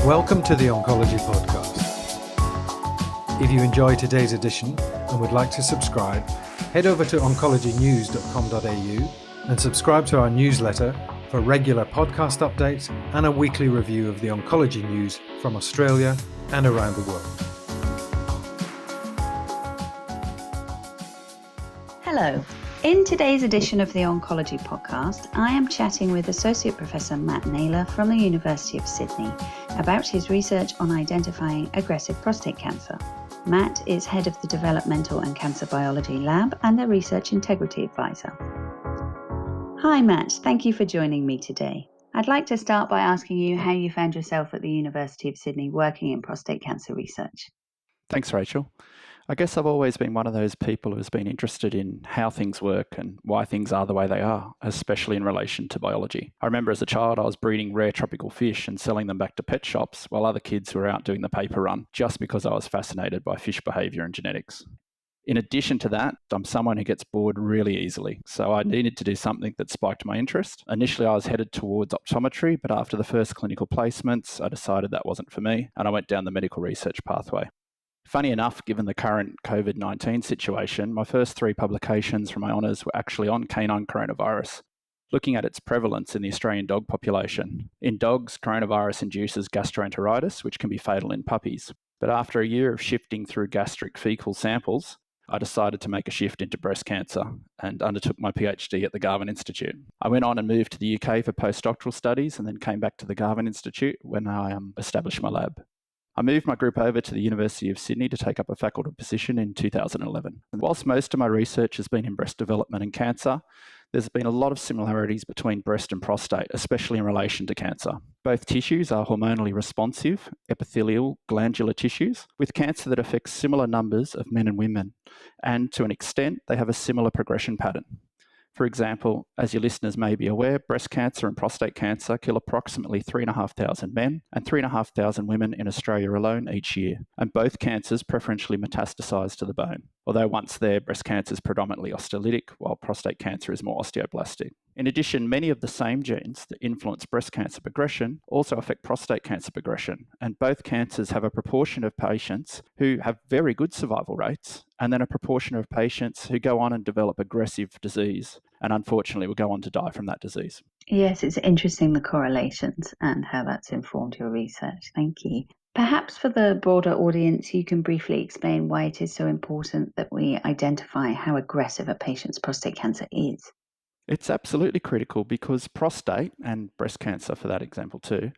Welcome to the Oncology Podcast. If you enjoy today's edition and would like to subscribe, head over to oncologynews.com.au and subscribe to our newsletter for regular podcast updates and a weekly review of the oncology news from Australia and around the world. Hello. In today's edition of the Oncology Podcast, I am chatting with Associate Professor Matt Naylor from the University of Sydney about his research on identifying aggressive prostate cancer. Matt is head of the Developmental and Cancer Biology Lab and the Research Integrity Advisor. Hi Matt, thank you for joining me today. I'd like to start by asking you how you found yourself at the University of Sydney working in prostate cancer research. Thanks, Rachel. I guess I've always been one of those people who's been interested in how things work and why things are the way they are, especially in relation to biology. I remember as a child I was breeding rare tropical fish and selling them back to pet shops while other kids were out doing the paper run, just because I was fascinated by fish behaviour and genetics. In addition to that, I'm someone who gets bored really easily, so I needed to do something that spiked my interest. Initially, I was headed towards optometry, but after the first clinical placements, I decided that wasn't for me, and I went down the medical research pathway. Funny enough, given the current COVID-19 situation, my first 3 publications from my honours were actually on canine coronavirus, looking at its prevalence in the Australian dog population. In dogs, coronavirus induces gastroenteritis, which can be fatal in puppies. But after a year of shifting through gastric fecal samples, I decided to make a shift into breast cancer and undertook my PhD at the Garvan Institute. I went on and moved to the UK for postdoctoral studies and then came back to the Garvan Institute when I established my lab. I moved my group over to the University of Sydney to take up a faculty position in 2011. And whilst most of my research has been in breast development and cancer, there's been a lot of similarities between breast and prostate, especially in relation to cancer. Both tissues are hormonally responsive, epithelial, glandular tissues, with cancer that affects similar numbers of men and women, and to an extent, they have a similar progression pattern. For example, as your listeners may be aware, breast cancer and prostate cancer kill approximately 3,500 men and 3,500 women in Australia alone each year, and both cancers preferentially metastasize to the bone. Although once there, breast cancer is predominantly osteolytic, while prostate cancer is more osteoblastic. In addition, many of the same genes that influence breast cancer progression also affect prostate cancer progression, and both cancers have a proportion of patients who have very good survival rates, and then a proportion of patients who go on and develop aggressive disease, and unfortunately will go on to die from that disease. Yes, it's interesting the correlations and how that's informed your research. Thank you. Perhaps for the broader audience, you can briefly explain why it is so important that we identify how aggressive a patient's prostate cancer is. It's absolutely critical because prostate, and breast cancer for that example too,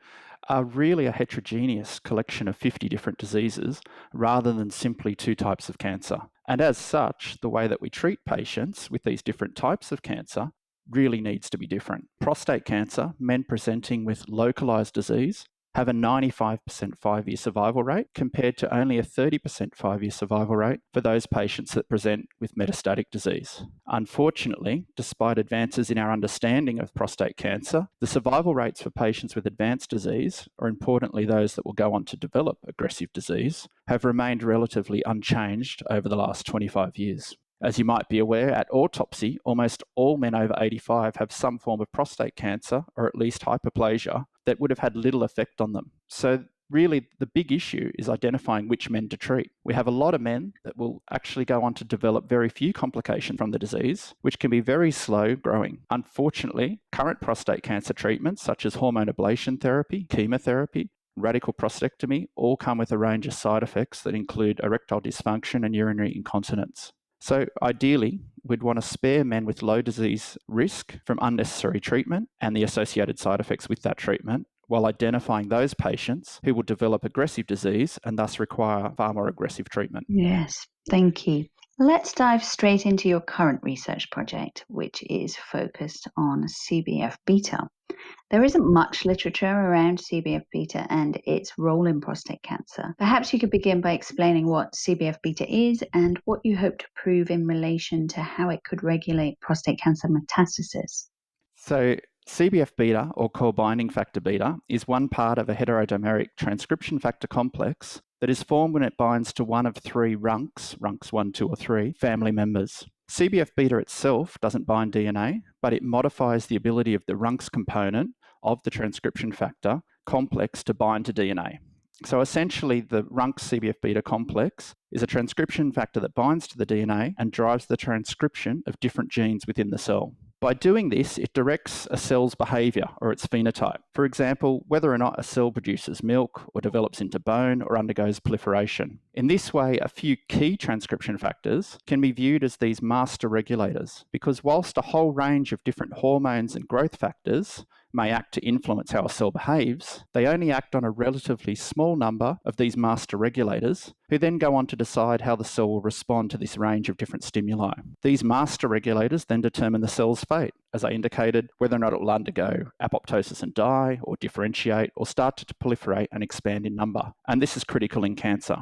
are really a heterogeneous collection of 50 different diseases rather than simply 2 types of cancer. And as such, the way that we treat patients with these different types of cancer really needs to be different. Prostate cancer, men presenting with localized disease, have a 95% 5-year survival rate compared to only a 30% 5-year survival rate for those patients that present with metastatic disease. Unfortunately, despite advances in our understanding of prostate cancer, the survival rates for patients with advanced disease, or importantly those that will go on to develop aggressive disease, have remained relatively unchanged over the last 25 years. As you might be aware, at autopsy, almost all men over 85 have some form of prostate cancer, or at least hyperplasia, that would have had little effect on them. So really, the big issue is identifying which men to treat. We have a lot of men that will actually go on to develop very few complications from the disease, which can be very slow growing. Unfortunately, current prostate cancer treatments, such as hormone ablation therapy, chemotherapy, radical prostatectomy, all come with a range of side effects that include erectile dysfunction and urinary incontinence. So ideally, we'd want to spare men with low disease risk from unnecessary treatment and the associated side effects with that treatment, while identifying those patients who will develop aggressive disease and thus require far more aggressive treatment. Yes, thank you. Let's dive straight into your current research project, which is focused on CBFβ. There isn't much literature around CBFβ and its role in prostate cancer. Perhaps you could begin by explaining what CBFβ is and what you hope to prove in relation to how it could regulate prostate cancer metastasis. So CBFβ, or core binding factor beta, is one part of a heterodimeric transcription factor complex that is formed when it binds to one of 3 runcs 1, 2, or 3, family members. CBFβ itself doesn't bind DNA, but it modifies the ability of the runcs component of the transcription factor complex to bind to DNA. So essentially, the RUNX CBFβ complex is a transcription factor that binds to the DNA and drives the transcription of different genes within the cell. By doing this, it directs a cell's behaviour or its phenotype. For example, whether or not a cell produces milk or develops into bone or undergoes proliferation. In this way, a few key transcription factors can be viewed as these master regulators, because whilst a whole range of different hormones and growth factors may act to influence how a cell behaves, they only act on a relatively small number of these master regulators, who then go on to decide how the cell will respond to this range of different stimuli. These master regulators then determine the cell's fate, as I indicated, whether or not it will undergo apoptosis and die, or differentiate, or start to proliferate and expand in number. And this is critical in cancer.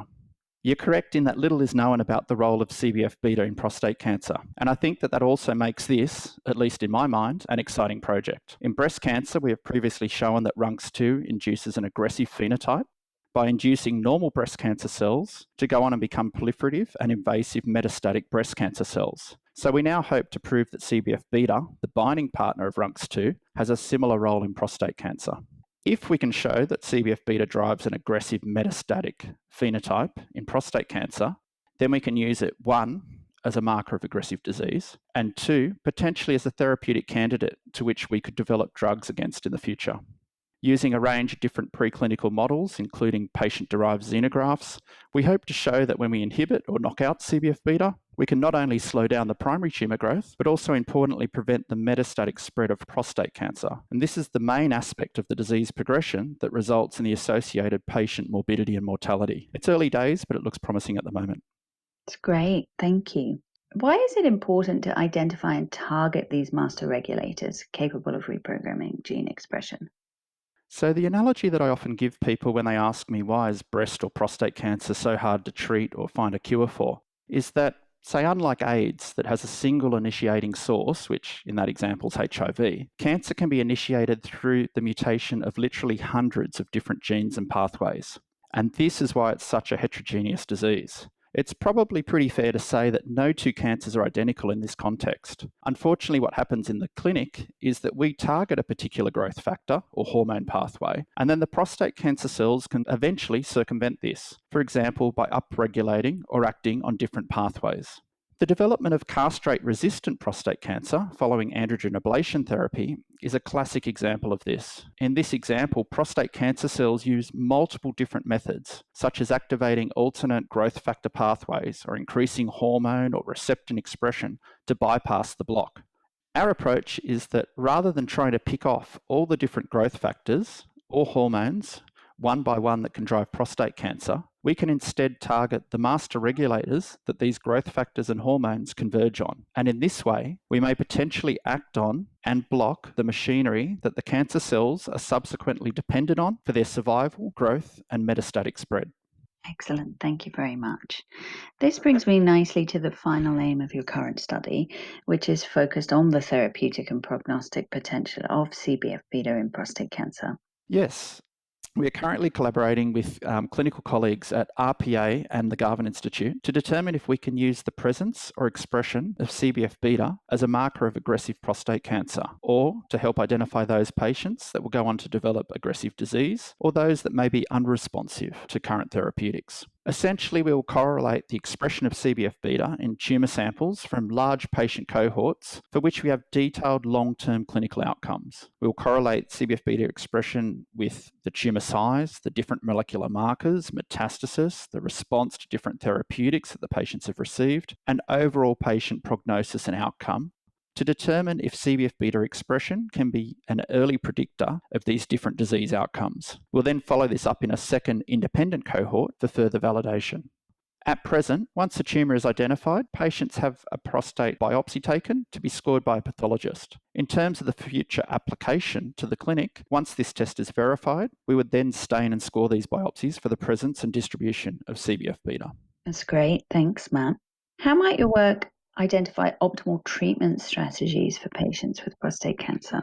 You're correct in that little is known about the role of CBFβ in prostate cancer, and I think that also makes this, at least in my mind, an exciting project. In breast cancer, we have previously shown that RUNX2 induces an aggressive phenotype by inducing normal breast cancer cells to go on and become proliferative and invasive metastatic breast cancer cells. So we now hope to prove that CBFβ, the binding partner of RUNX2, has a similar role in prostate cancer. If we can show that CBFβ drives an aggressive metastatic phenotype in prostate cancer, then we can use it, 1, as a marker of aggressive disease, and 2, potentially as a therapeutic candidate to which we could develop drugs against in the future. Using a range of different preclinical models, including patient-derived xenografts, we hope to show that when we inhibit or knock out CBFβ, we can not only slow down the primary tumour growth, but also importantly prevent the metastatic spread of prostate cancer. And this is the main aspect of the disease progression that results in the associated patient morbidity and mortality. It's early days, but it looks promising at the moment. It's great, thank you. Why is it important to identify and target these master regulators capable of reprogramming gene expression? So the analogy that I often give people when they ask me why is breast or prostate cancer so hard to treat or find a cure for, is that, say, unlike AIDS that has a single initiating source, which in that example is HIV, cancer can be initiated through the mutation of literally hundreds of different genes and pathways. And this is why it's such a heterogeneous disease. It's probably pretty fair to say that no two cancers are identical in this context. Unfortunately, what happens in the clinic is that we target a particular growth factor or hormone pathway, and then the prostate cancer cells can eventually circumvent this, for example, by upregulating or acting on different pathways. The development of castrate-resistant prostate cancer following androgen ablation therapy is a classic example of this. In this example, prostate cancer cells use multiple different methods, such as activating alternate growth factor pathways or increasing hormone or receptor expression to bypass the block. Our approach is that rather than trying to pick off all the different growth factors or hormones, one by one, that can drive prostate cancer, we can instead target the master regulators that these growth factors and hormones converge on. And in this way, we may potentially act on and block the machinery that the cancer cells are subsequently dependent on for their survival, growth, and metastatic spread. Excellent, thank you very much. This brings me nicely to the final aim of your current study, which is focused on the therapeutic and prognostic potential of CBFβ in prostate cancer. Yes. We are currently collaborating with clinical colleagues at RPA and the Garvan Institute to determine if we can use the presence or expression of CBFβ as a marker of aggressive prostate cancer, or to help identify those patients that will go on to develop aggressive disease, or those that may be unresponsive to current therapeutics. Essentially, we will correlate the expression of CBFβ in tumour samples from large patient cohorts for which we have detailed long-term clinical outcomes. We will correlate CBFβ expression with the tumour size, the different molecular markers, metastasis, the response to different therapeutics that the patients have received, and overall patient prognosis and outcome, to determine if CBFβ expression can be an early predictor of these different disease outcomes. We'll then follow this up in a second independent cohort for further validation. At present, once a tumour is identified, patients have a prostate biopsy taken to be scored by a pathologist. In terms of the future application to the clinic, once this test is verified, we would then stain and score these biopsies for the presence and distribution of CBFβ. That's great, thanks, Matt. How might your work identify optimal treatment strategies for patients with prostate cancer?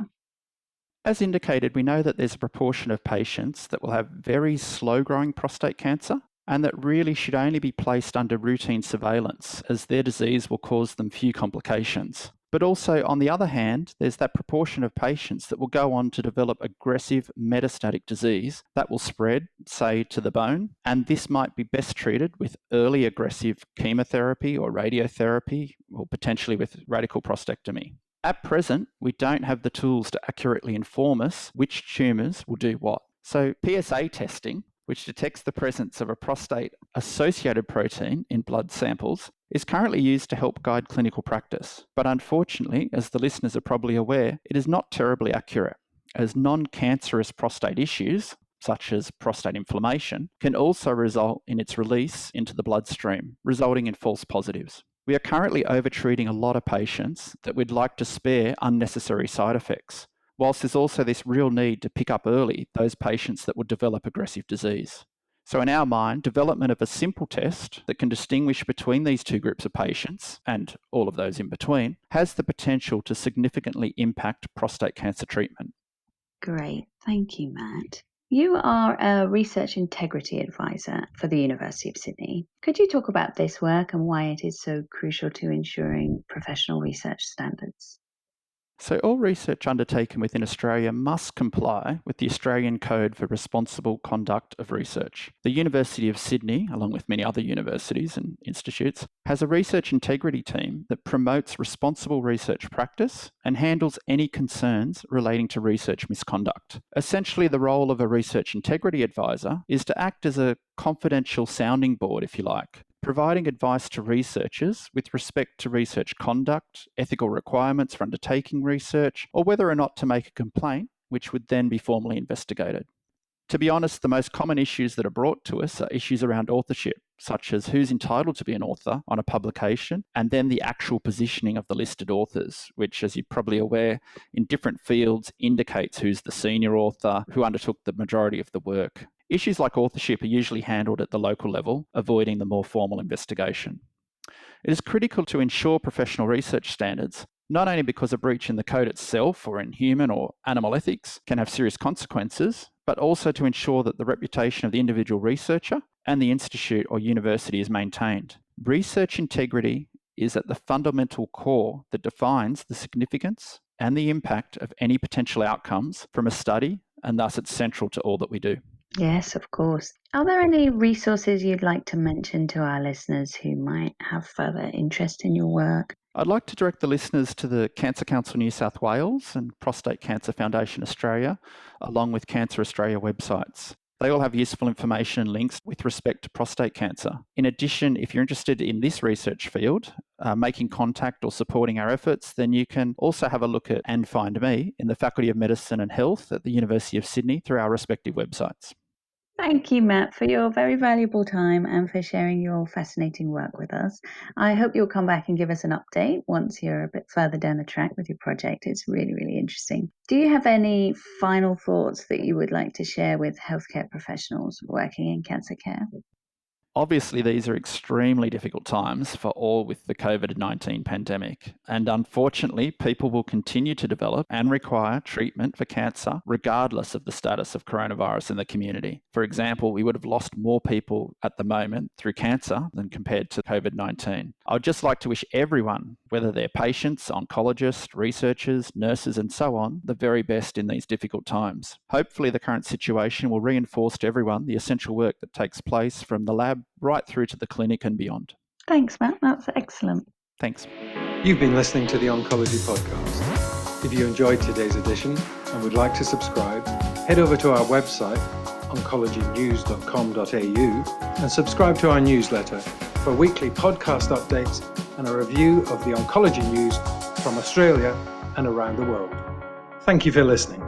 As indicated, we know that there's a proportion of patients that will have very slow-growing prostate cancer and that really should only be placed under routine surveillance, as their disease will cause them few complications. But also, on the other hand, there's that proportion of patients that will go on to develop aggressive metastatic disease that will spread, say, to the bone, and this might be best treated with early aggressive chemotherapy or radiotherapy, or potentially with radical prostatectomy. At present, we don't have the tools to accurately inform us which tumours will do what. So PSA testing, which detects the presence of a prostate-associated protein in blood samples, is currently used to help guide clinical practice. But unfortunately, as the listeners are probably aware, it is not terribly accurate, as non-cancerous prostate issues, such as prostate inflammation, can also result in its release into the bloodstream, resulting in false positives. We are currently overtreating a lot of patients that we'd like to spare unnecessary side effects, whilst there's also this real need to pick up early those patients that would develop aggressive disease. So in our mind, development of a simple test that can distinguish between these two groups of patients, and all of those in between, has the potential to significantly impact prostate cancer treatment. Great. Thank you, Matt. You are a research integrity advisor for the University of Sydney. Could you talk about this work and why it is so crucial to ensuring professional research standards? So all research undertaken within Australia must comply with the Australian Code for Responsible Conduct of Research. The University of Sydney, along with many other universities and institutes, has a research integrity team that promotes responsible research practice and handles any concerns relating to research misconduct. Essentially, the role of a research integrity advisor is to act as a confidential sounding board, if you like, providing advice to researchers with respect to research conduct, ethical requirements for undertaking research, or whether or not to make a complaint, which would then be formally investigated. To be honest, the most common issues that are brought to us are issues around authorship, such as who's entitled to be an author on a publication, and then the actual positioning of the listed authors, which, as you're probably aware, in different fields indicates who's the senior author, who undertook the majority of the work. Issues like authorship are usually handled at the local level, avoiding the more formal investigation. It is critical to ensure professional research standards, not only because a breach in the code itself or in human or animal ethics can have serious consequences, but also to ensure that the reputation of the individual researcher and the institute or university is maintained. Research integrity is at the fundamental core that defines the significance and the impact of any potential outcomes from a study, and thus it's central to all that we do. Yes, of course. Are there any resources you'd like to mention to our listeners who might have further interest in your work? I'd like to direct the listeners to the Cancer Council New South Wales and Prostate Cancer Foundation Australia, along with Cancer Australia websites. They all have useful information and links with respect to prostate cancer. In addition, if you're interested in this research field, making contact or supporting our efforts, then you can also have a look at and find me in the Faculty of Medicine and Health at the University of Sydney through our respective websites. Thank you, Matt, for your very valuable time and for sharing your fascinating work with us. I hope you'll come back and give us an update once you're a bit further down the track with your project. It's really, really interesting. Do you have any final thoughts that you would like to share with healthcare professionals working in cancer care? Obviously, these are extremely difficult times for all with the COVID-19 pandemic, and unfortunately, people will continue to develop and require treatment for cancer regardless of the status of coronavirus in the community. For example, we would have lost more people at the moment through cancer than compared to COVID-19. I would just like to wish everyone, whether they're patients, oncologists, researchers, nurses, and so on, the very best in these difficult times. Hopefully, the current situation will reinforce to everyone the essential work that takes place from the lab right through to the clinic and beyond. Thanks, Matt. That's excellent. Thanks. You've been listening to the Oncology Podcast. If you enjoyed today's edition and would like to subscribe, head over to our website, oncologynews.com.au, and subscribe to our newsletter for weekly podcast updates and a review of the oncology news from Australia and around the world. Thank you for listening.